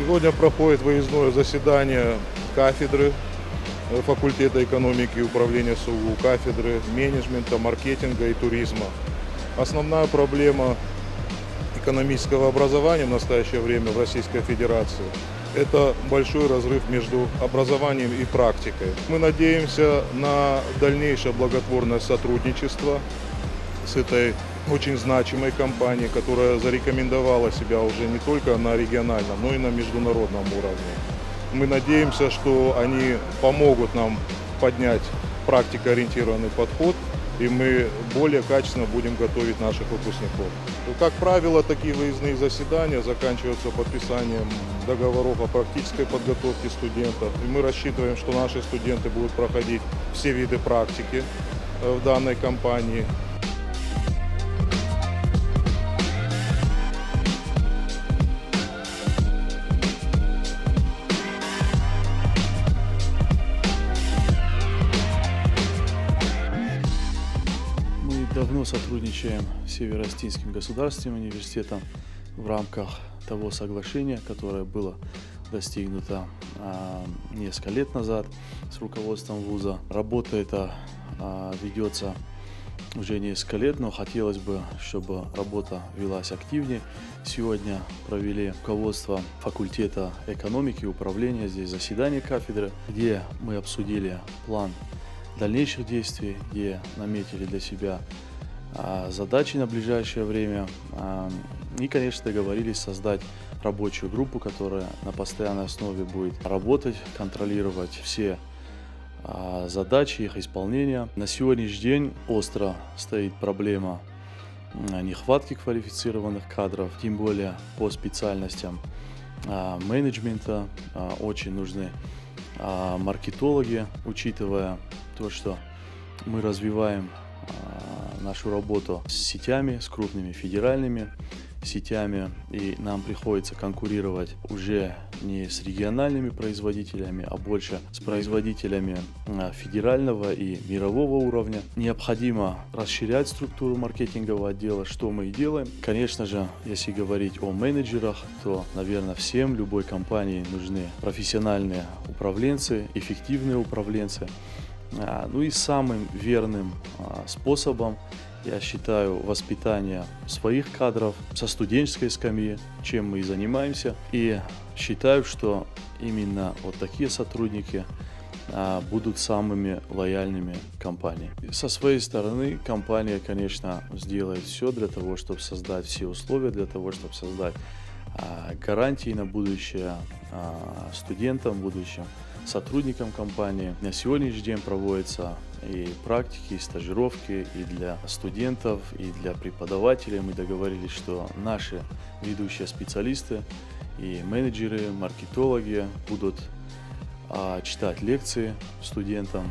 Сегодня проходит выездное заседание кафедры факультета экономики и управления СУГУ, кафедры менеджмента, маркетинга и туризма. Основная проблема экономического образования в настоящее время в Российской Федерации – это большой разрыв между образованием и практикой. Мы надеемся на дальнейшее благотворное сотрудничество с этой очень значимой компанией, которая зарекомендовала себя уже не только на региональном, но и на международном уровне. Мы надеемся, что они помогут нам поднять практикоориентированный подход, и мы более качественно будем готовить наших выпускников. Как правило, такие выездные заседания заканчиваются подписанием договоров о практической подготовке студентов. И мы рассчитываем, что наши студенты будут проходить все виды практики в данной компании. Давно сотрудничаем с Северо-Остинским государственным университетом в рамках того соглашения, которое было достигнуто несколько лет назад с руководством вуза. Работа эта ведется уже несколько лет, но хотелось бы, чтобы работа велась активнее. Сегодня провели руководство факультета экономики и управления здесь заседание кафедры, где мы обсудили план дальнейших действий, где наметили для себя задачи на ближайшее время и, конечно, договорились создать рабочую группу, которая на постоянной основе будет работать, контролировать все задачи, их исполнения. На сегодняшний день остро стоит проблема нехватки квалифицированных кадров, тем более по специальностям менеджмента. Очень нужны маркетологи, учитывая то, что мы развиваем нашу работу с сетями, с крупными федеральными сетями, и нам приходится конкурировать уже не с региональными производителями, а больше с производителями федерального и мирового уровня. Необходимо расширять структуру маркетингового отдела, что мы и делаем. Конечно же, если говорить о менеджерах, то, наверное, всем, любой компании нужны профессиональные управленцы, эффективные управленцы. Ну и самым верным способом, я считаю, воспитание своих кадров со студенческой скамьи, чем мы и занимаемся. И считаю, что именно вот такие сотрудники будут самыми лояльными компании. Со своей стороны компания, конечно, сделает все для того, чтобы создать все условия, для того, чтобы создать гарантии на будущее студентам, будущим сотрудникам компании. На сегодняшний день проводятся и практики, и стажировки и для студентов, и для преподавателей. Мы договорились, что наши ведущие специалисты и менеджеры, маркетологи будут читать лекции студентам,